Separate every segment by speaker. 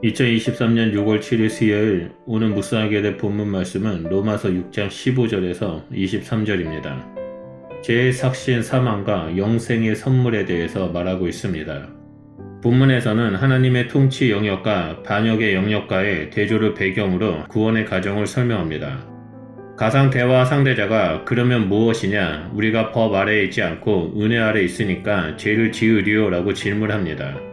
Speaker 1: 2023년 6월 7일 수요일 오늘 묵상하게 될 본문 말씀은 로마서 6장 15절에서 23절입니다. 제삭신 사망과 영생의 선물에 대해서 말하고 있습니다. 본문에서는 하나님의 통치 영역과 반역의 영역과의 대조를 배경으로 구원의 과정을 설명합니다. 가상대화 상대자가 그러면 무엇이냐, 우리가 법 아래에 있지 않고 은혜 아래 있으니까 죄를 지으리요 라고 질문합니다.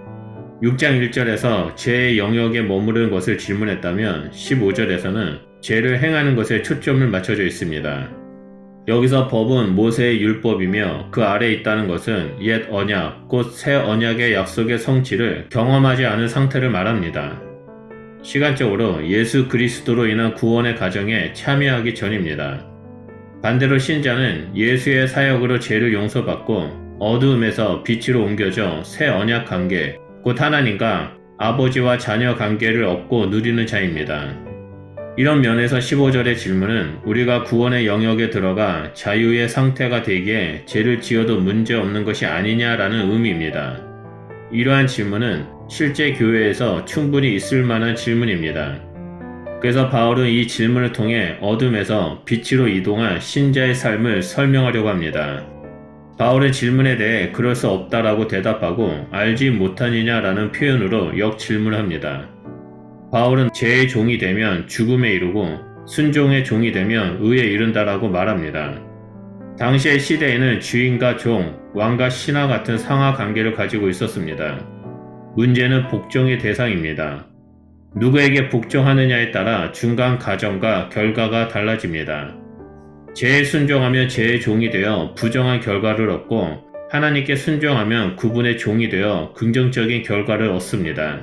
Speaker 1: 6장 1절에서 죄의 영역에 머무르는 것을 질문했다면 15절에서는 죄를 행하는 것에 초점을 맞춰져 있습니다. 여기서 법은 모세의 율법이며 그 아래에 있다는 것은 옛 언약, 곧 새 언약의 약속의 성취를 경험하지 않은 상태를 말합니다. 시간적으로 예수 그리스도로 인한 구원의 과정에 참여하기 전입니다. 반대로 신자는 예수의 사역으로 죄를 용서받고 어두움에서 빛으로 옮겨져 새 언약 관계, 곧 하나님과 아버지와 자녀 관계를 얻고 누리는 자입니다. 이런 면에서 15절의 질문은 우리가 구원의 영역에 들어가 자유의 상태가 되기에 죄를 지어도 문제없는 것이 아니냐라는 의미입니다. 이러한 질문은 실제 교회에서 충분히 있을 만한 질문입니다. 그래서 바울은 이 질문을 통해 어둠에서 빛으로 이동한 신자의 삶을 설명하려고 합니다. 바울의 질문에 대해 그럴 수 없다라고 대답하고 알지 못하느냐라는 표현으로 역질문합니다. 바울은 죄의 종이 되면 죽음에 이르고 순종의 종이 되면 의에 이른다라고 말합니다. 당시의 시대에는 주인과 종, 왕과 신하 같은 상하 관계를 가지고 있었습니다. 문제는 복종의 대상입니다. 누구에게 복종하느냐에 따라 중간 과정과 결과가 달라집니다. 죄에 순종하면 죄의 종이 되어 부정한 결과를 얻고 하나님께 순종하면 그분의 종이 되어 긍정적인 결과를 얻습니다.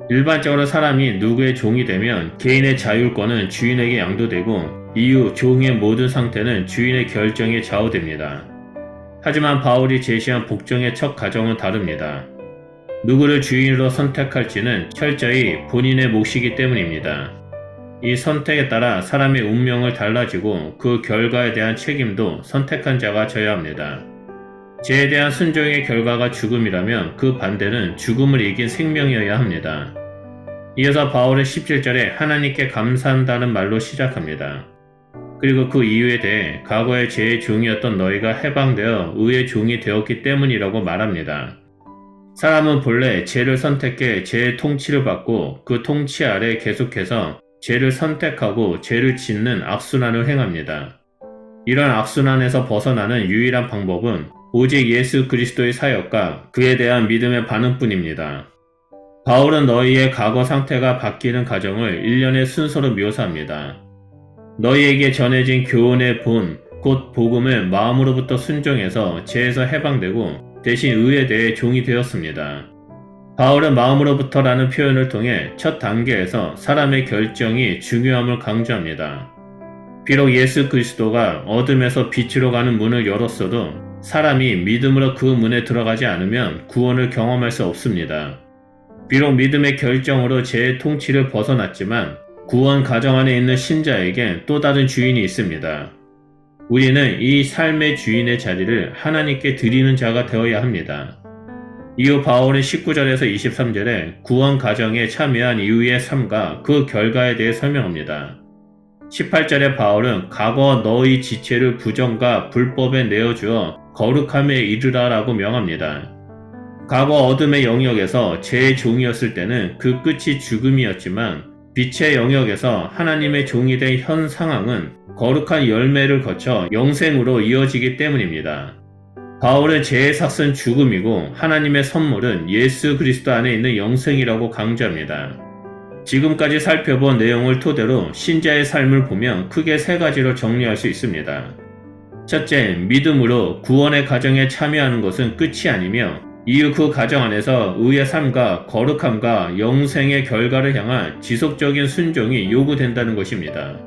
Speaker 1: 일반적으로 사람이 누구의 종이 되면 개인의 자율권은 주인에게 양도되고 이후 종의 모든 상태는 주인의 결정에 좌우됩니다. 하지만 바울이 제시한 복종의 첫 과정은 다릅니다. 누구를 주인으로 선택할지는 철저히 본인의 몫이기 때문입니다. 이 선택에 따라 사람의 운명을 달라지고 그 결과에 대한 책임도 선택한 자가 져야 합니다. 죄에 대한 순종의 결과가 죽음이라면 그 반대는 죽음을 이긴 생명이어야 합니다. 이어서 바울은 17절에 하나님께 감사한다는 말로 시작합니다. 그리고 그 이유에 대해 과거의 죄의 종이었던 너희가 해방되어 의의 종이 되었기 때문이라고 말합니다. 사람은 본래 죄를 선택해 죄의 통치를 받고 그 통치 아래 계속해서 죄를 선택하고 죄를 짓는 악순환을 행합니다. 이런 악순환에서 벗어나는 유일한 방법은 오직 예수 그리스도의 사역과 그에 대한 믿음의 반응뿐입니다. 바울은 너희의 과거 상태가 바뀌는 과정을 일련의 순서로 묘사합니다. 너희에게 전해진 교훈의 본, 곧 복음을 마음으로부터 순종해서 죄에서 해방되고 대신 의에 대해 종이 되었습니다. 바울은 마음으로부터라는 표현을 통해 첫 단계에서 사람의 결정이 중요함을 강조합니다. 비록 예수 그리스도가 어둠에서 빛으로 가는 문을 열었어도 사람이 믿음으로 그 문에 들어가지 않으면 구원을 경험할 수 없습니다. 비록 믿음의 결정으로 죄의 통치를 벗어났지만 구원 과정 안에 있는 신자에겐 또 다른 주인이 있습니다. 우리는 이 삶의 주인의 자리를 하나님께 드리는 자가 되어야 합니다. 이후 바울은 19절에서 23절에 구원 과정에 참여한 이후의 삶과 그 결과에 대해 설명합니다. 18절에 바울은 과거 너희 지체를 부정과 불법에 내어주어 거룩함에 이르라 라고 명합니다. 과거 어둠의 영역에서 죄의 종이었을 때는 그 끝이 죽음이었지만 빛의 영역에서 하나님의 종이 된 현 상황은 거룩한 열매를 거쳐 영생으로 이어지기 때문입니다. 바울은 죄의 삭은 죽음이고 하나님의 선물은 예수 그리스도 안에 있는 영생이라고 강조합니다. 지금까지 살펴본 내용을 토대로 신자의 삶을 보면 크게 세 가지로 정리할 수 있습니다. 첫째, 믿음으로 구원의 과정에 참여하는 것은 끝이 아니며 이후 그 과정 안에서 의의 삶과 거룩함과 영생의 결과를 향한 지속적인 순종이 요구된다는 것입니다.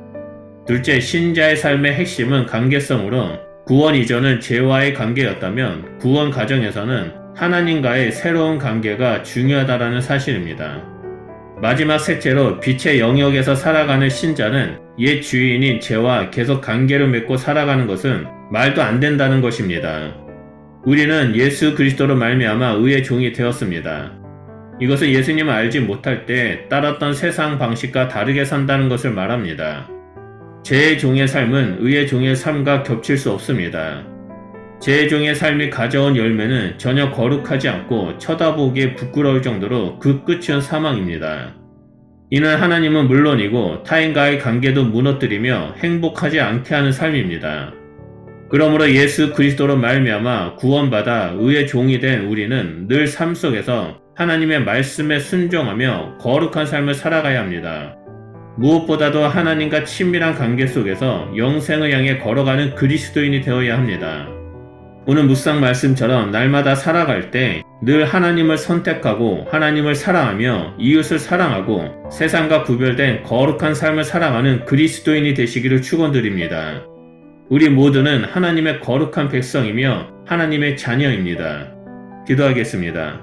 Speaker 1: 둘째, 신자의 삶의 핵심은 관계성으로 구원 이전은 죄와의 관계였다면 구원 과정에서는 하나님과의 새로운 관계가 중요하다는 사실입니다. 마지막 셋째로 빛의 영역에서 살아가는 신자는 옛 주인인 죄와 계속 관계를 맺고 살아가는 것은 말도 안 된다는 것입니다. 우리는 예수 그리스도로 말미암아 의의 종이 되었습니다. 이것은 예수님을 알지 못할 때 따랐던 세상 방식과 다르게 산다는 것을 말합니다. 제 종의 삶은 의의 종의 삶과 겹칠 수 없습니다. 제 종의 삶이 가져온 열매는 전혀 거룩하지 않고 쳐다보기에 부끄러울 정도로 그 끝은 사망입니다. 이는 하나님은 물론이고 타인과의 관계도 무너뜨리며 행복하지 않게 하는 삶입니다. 그러므로 예수 그리스도로 말미암아 구원받아 의의 종이 된 우리는 늘 삶 속에서 하나님의 말씀에 순종하며 거룩한 삶을 살아가야 합니다. 무엇보다도 하나님과 친밀한 관계 속에서 영생을 향해 걸어가는 그리스도인이 되어야 합니다. 오늘 묵상 말씀처럼 날마다 살아갈 때 늘 하나님을 선택하고 하나님을 사랑하며 이웃을 사랑하고 세상과 구별된 거룩한 삶을 살아가는 그리스도인이 되시기를 축원드립니다. 우리 모두는 하나님의 거룩한 백성이며 하나님의 자녀입니다. 기도하겠습니다.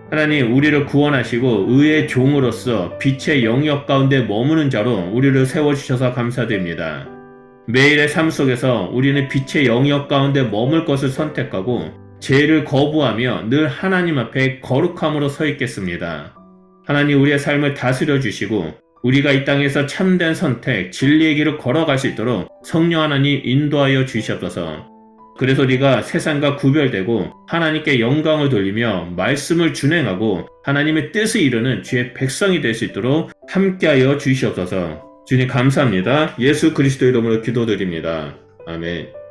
Speaker 1: 하나님, 우리를 구원하시고 의의 종으로서 빛의 영역 가운데 머무는 자로 우리를 세워주셔서 감사드립니다. 매일의 삶 속에서 우리는 빛의 영역 가운데 머물 것을 선택하고 죄를 거부하며 늘 하나님 앞에 거룩함으로 서 있겠습니다. 하나님, 우리의 삶을 다스려 주시고 우리가 이 땅에서 참된 선택, 진리의 길을 걸어갈 수 있도록 성령 하나님 인도하여 주시옵소서. 그래서 우리가 세상과 구별되고 하나님께 영광을 돌리며 말씀을 준행하고 하나님의 뜻을 이루는 주의 백성이 될 수 있도록 함께하여 주시옵소서. 주님 감사합니다. 예수 그리스도의 이름으로 기도드립니다. 아멘.